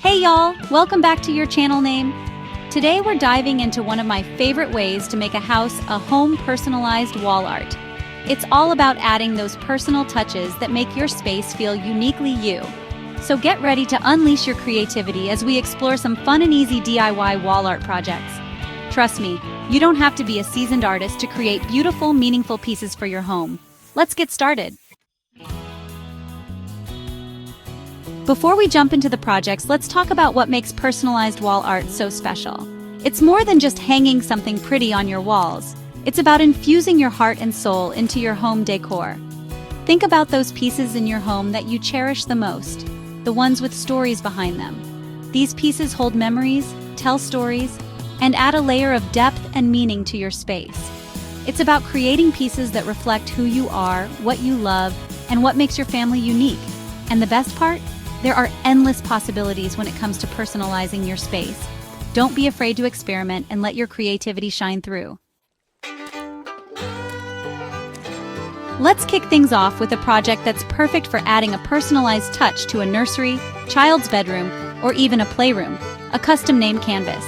Hey y'all, welcome back to Your Channel Name. Today we're diving into one of my favorite ways to make a house a home personalized wall art. It's all about adding those personal touches that make your space feel uniquely you. So get ready to unleash your creativity as we explore some fun and easy DIY wall art projects. Trust me, you don't have to be a seasoned artist to create beautiful, meaningful pieces for your home. Let's get started. Before we jump into the projects, let's talk about what makes personalized wall art so special. It's more than just hanging something pretty on your walls. It's about infusing your heart and soul into your home decor. Think about those pieces in your home that you cherish the most, the ones with stories behind them. These pieces hold memories, tell stories, and add a layer of depth and meaning to your space. It's about creating pieces that reflect who you are, what you love, and what makes your family unique. And the best part? There are endless possibilities when it comes to personalizing your space. Don't be afraid to experiment and let your creativity shine through. Let's kick things off with a project that's perfect for adding a personalized touch to a nursery, child's bedroom, or even a playroom: a custom name canvas.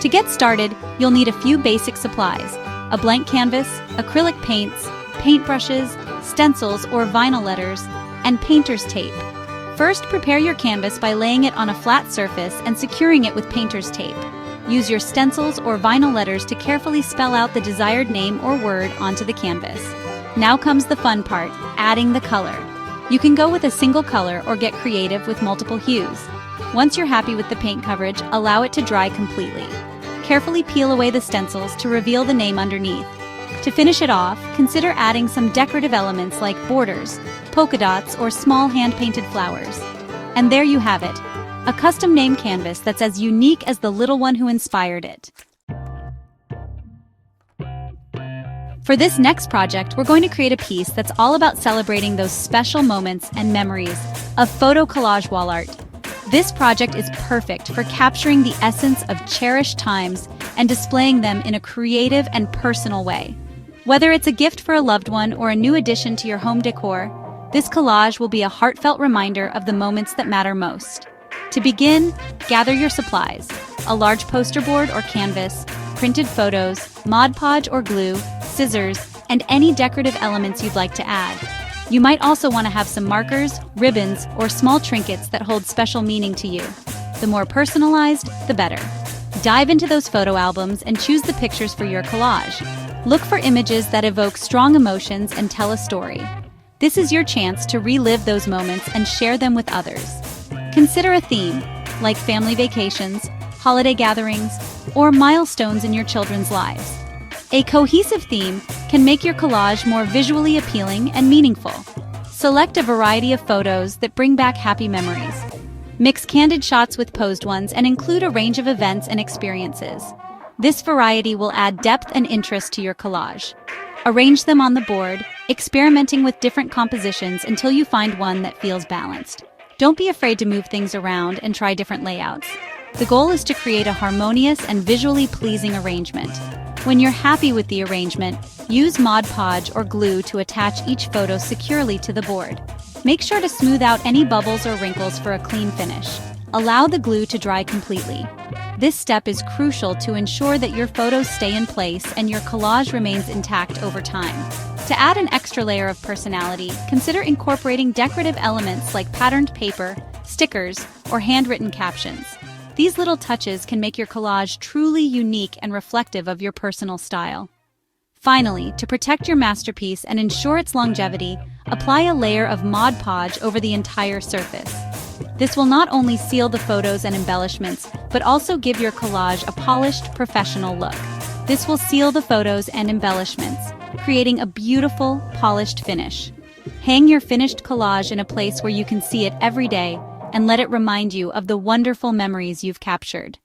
To get started, you'll need a few basic supplies: a blank canvas, acrylic paints, paintbrushes, stencils or vinyl letters, and painter's tape. First, prepare your canvas by laying it on a flat surface and securing it with painter's tape. Use your stencils or vinyl letters to carefully spell out the desired name or word onto the canvas. Now comes the fun part: adding the color. You can go with a single color or get creative with multiple hues. Once you're happy with the paint coverage, allow it to dry completely. Carefully peel away the stencils to reveal the name underneath. To finish it off, consider adding some decorative elements like borders, polka dots, or small hand-painted flowers. And there you have it, a custom name canvas that's as unique as the little one who inspired it. For this next project, we're going to create a piece that's all about celebrating those special moments and memories of photo collage wall art. This project is perfect for capturing the essence of cherished times and displaying them in a creative and personal way. Whether it's a gift for a loved one or a new addition to your home decor, this collage will be a heartfelt reminder of the moments that matter most. To begin, gather your supplies: a large poster board or canvas, printed photos, Mod Podge or glue, scissors, and any decorative elements you'd like to add. You might also want to have some markers, ribbons, or small trinkets that hold special meaning to you. The more personalized, the better. Dive into those photo albums and choose the pictures for your collage. Look for images that evoke strong emotions and tell a story. This is your chance to relive those moments and share them with others. Consider a theme, like family vacations, holiday gatherings, or milestones in your children's lives. A cohesive theme can make your collage more visually appealing and meaningful. Select a variety of photos that bring back happy memories. Mix candid shots with posed ones and include a range of events and experiences. This variety will add depth and interest to your collage. Arrange them on the board, experimenting with different compositions until you find one that feels balanced. Don't be afraid to move things around and try different layouts. The goal is to create a harmonious and visually pleasing arrangement. When you're happy with the arrangement, use Mod Podge or glue to attach each photo securely to the board. Make sure to smooth out any bubbles or wrinkles for a clean finish. Allow the glue to dry completely. This step is crucial to ensure that your photos stay in place and your collage remains intact over time. To add an extra layer of personality, consider incorporating decorative elements like patterned paper, stickers, or handwritten captions. These little touches can make your collage truly unique and reflective of your personal style. Finally, to protect your masterpiece and ensure its longevity, apply a layer of Mod Podge over the entire surface. This will not only seal the photos and embellishments, but also give your collage a polished, professional look. This will seal the photos and embellishments, creating a beautiful, polished finish. Hang your finished collage in a place where you can see it every day and let it remind you of the wonderful memories you've captured.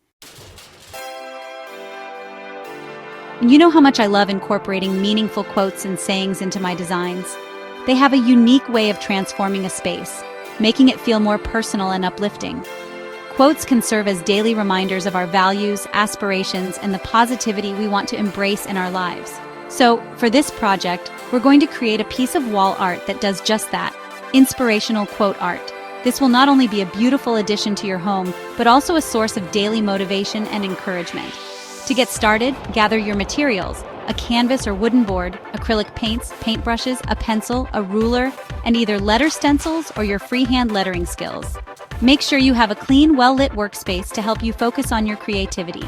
You know how much I love incorporating meaningful quotes and sayings into my designs. They have a unique way of transforming a space, making it feel more personal and uplifting. Quotes can serve as daily reminders of our values, aspirations, and the positivity we want to embrace in our lives. So, for this project, we're going to create a piece of wall art that does just that: inspirational quote art. This will not only be a beautiful addition to your home, but also a source of daily motivation and encouragement. To get started, gather your materials: a canvas or wooden board, acrylic paints, paintbrushes, a pencil, a ruler, and either letter stencils or your freehand lettering skills. Make sure you have a clean, well-lit workspace to help you focus on your creativity.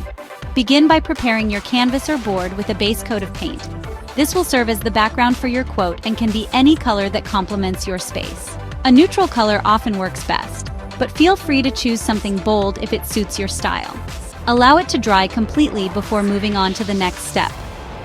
Begin by preparing your canvas or board with a base coat of paint. This will serve as the background for your quote and can be any color that complements your space. A neutral color often works best, but feel free to choose something bold if it suits your style. Allow it to dry completely before moving on to the next step.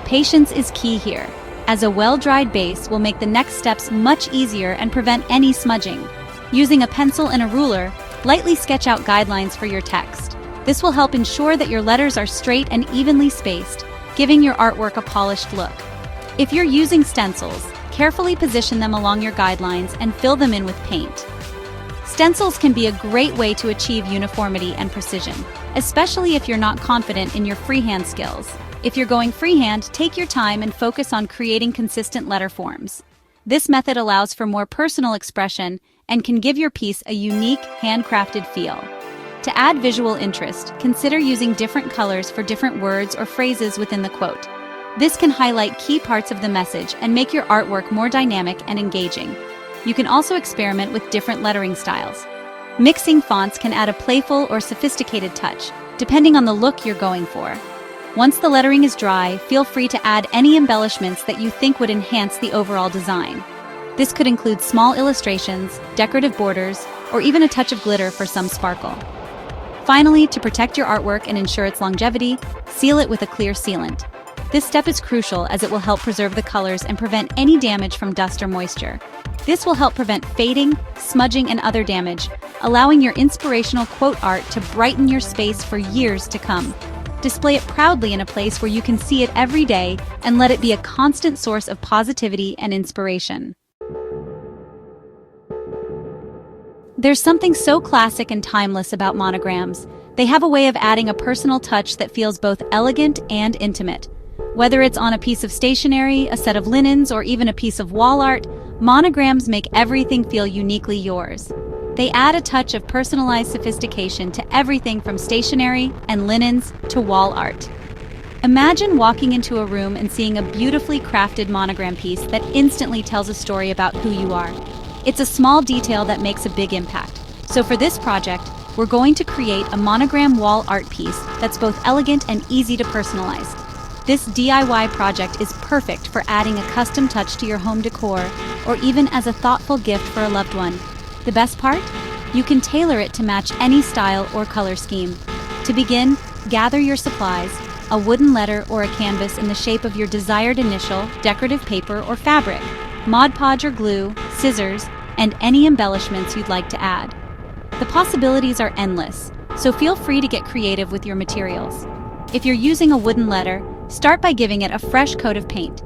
Patience is key here, as a well-dried base will make the next steps much easier and prevent any smudging. Using a pencil and a ruler, lightly sketch out guidelines for your text. This will help ensure that your letters are straight and evenly spaced, giving your artwork a polished look. If you're using stencils, carefully position them along your guidelines and fill them in with paint. Stencils can be a great way to achieve uniformity and precision, especially if you're not confident in your freehand skills. If you're going freehand, take your time and focus on creating consistent letter forms. This method allows for more personal expression and can give your piece a unique, handcrafted feel. To add visual interest, consider using different colors for different words or phrases within the quote. This can highlight key parts of the message and make your artwork more dynamic and engaging. You can also experiment with different lettering styles. Mixing fonts can add a playful or sophisticated touch, depending on the look you're going for. Once the lettering is dry, feel free to add any embellishments that you think would enhance the overall design. This could include small illustrations, decorative borders, or even a touch of glitter for some sparkle. Finally, to protect your artwork and ensure its longevity, seal it with a clear sealant. This step is crucial as it will help preserve the colors and prevent any damage from dust or moisture. This will help prevent fading, smudging, and other damage, allowing your inspirational quote art to brighten your space for years to come. Display it proudly in a place where you can see it every day and let it be a constant source of positivity and inspiration. There's something so classic and timeless about monograms. They have a way of adding a personal touch that feels both elegant and intimate. Whether it's on a piece of stationery, a set of linens, or even a piece of wall art, monograms make everything feel uniquely yours. They add a touch of personalized sophistication to everything from stationery and linens to wall art. Imagine walking into a room and seeing a beautifully crafted monogram piece that instantly tells a story about who you are. It's a small detail that makes a big impact. So for this project, we're going to create a monogram wall art piece that's both elegant and easy to personalize. This DIY project is perfect for adding a custom touch to your home decor or even as a thoughtful gift for a loved one. The best part? You can tailor it to match any style or color scheme. To begin, gather your supplies: a wooden letter or a canvas in the shape of your desired initial, decorative paper or fabric, Mod Podge or glue, scissors, and any embellishments you'd like to add. The possibilities are endless, so feel free to get creative with your materials. If you're using a wooden letter, start by giving it a fresh coat of paint.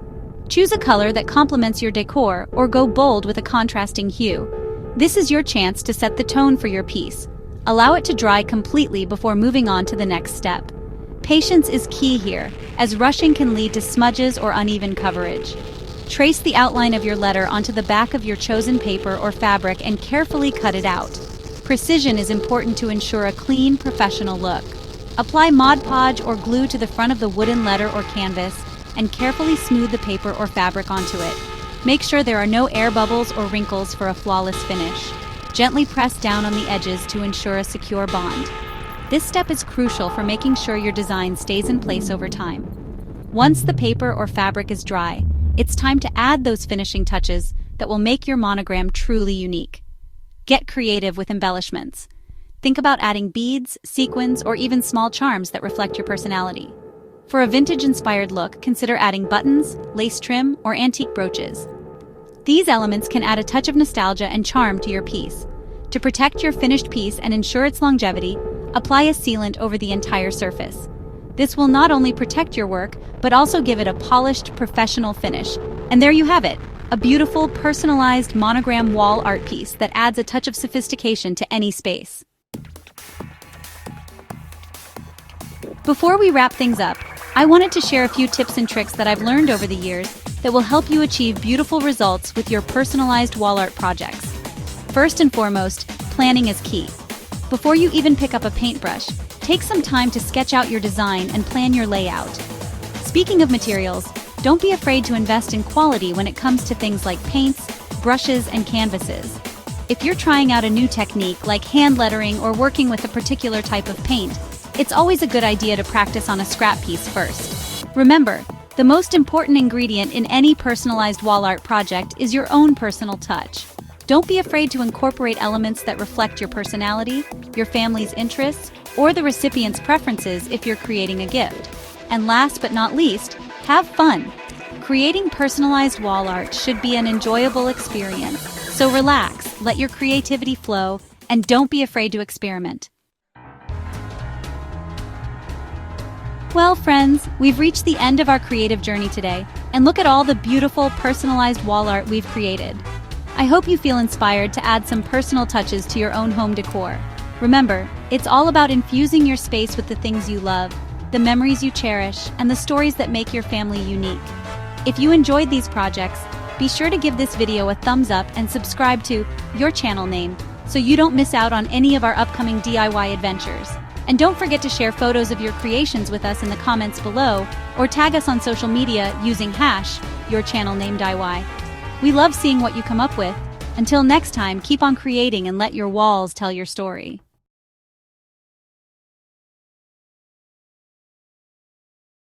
Choose a color that complements your decor or go bold with a contrasting hue. This is your chance to set the tone for your piece. Allow it to dry completely before moving on to the next step. Patience is key here, as rushing can lead to smudges or uneven coverage. Trace the outline of your letter onto the back of your chosen paper or fabric and carefully cut it out. Precision is important to ensure a clean, professional look. Apply Mod Podge or glue to the front of the wooden letter or canvas and carefully smooth the paper or fabric onto it. Make sure there are no air bubbles or wrinkles for a flawless finish. Gently press down on the edges to ensure a secure bond. This step is crucial for making sure your design stays in place over time. Once the paper or fabric is dry, it's time to add those finishing touches that will make your monogram truly unique. Get creative with embellishments. Think about adding beads, sequins, or even small charms that reflect your personality. For a vintage-inspired look, consider adding buttons, lace trim, or antique brooches. These elements can add a touch of nostalgia and charm to your piece. To protect your finished piece and ensure its longevity, apply a sealant over the entire surface. This will not only protect your work, but also give it a polished, professional finish. And there you have it, a beautiful, personalized monogram wall art piece that adds a touch of sophistication to any space. Before we wrap things up, I wanted to share a few tips and tricks that I've learned over the years that will help you achieve beautiful results with your personalized wall art projects. First and foremost, planning is key. Before you even pick up a paintbrush, take some time to sketch out your design and plan your layout. Speaking of materials, don't be afraid to invest in quality when it comes to things like paints, brushes, and canvases. If you're trying out a new technique like hand lettering or working with a particular type of paint, it's always a good idea to practice on a scrap piece first. Remember, the most important ingredient in any personalized wall art project is your own personal touch. Don't be afraid to incorporate elements that reflect your personality, your family's interests, or the recipient's preferences if you're creating a gift. And last but not least, have fun. Creating personalized wall art should be an enjoyable experience, so relax, let your creativity flow, and don't be afraid to experiment. Well, friends, we've reached the end of our creative journey today, and look at all the beautiful personalized wall art we've created. I hope you feel inspired to add some personal touches to your own home decor. Remember, it's all about infusing your space with the things you love, the memories you cherish, and the stories that make your family unique. If you enjoyed these projects, be sure to give this video a thumbs up and subscribe to Your Channel Name so you don't miss out on any of our upcoming DIY adventures. And don't forget to share photos of your creations with us in the comments below or tag us on social media using #YourChannelNameDIY. We love seeing what you come up with. Until next time, keep on creating and let your walls tell your story.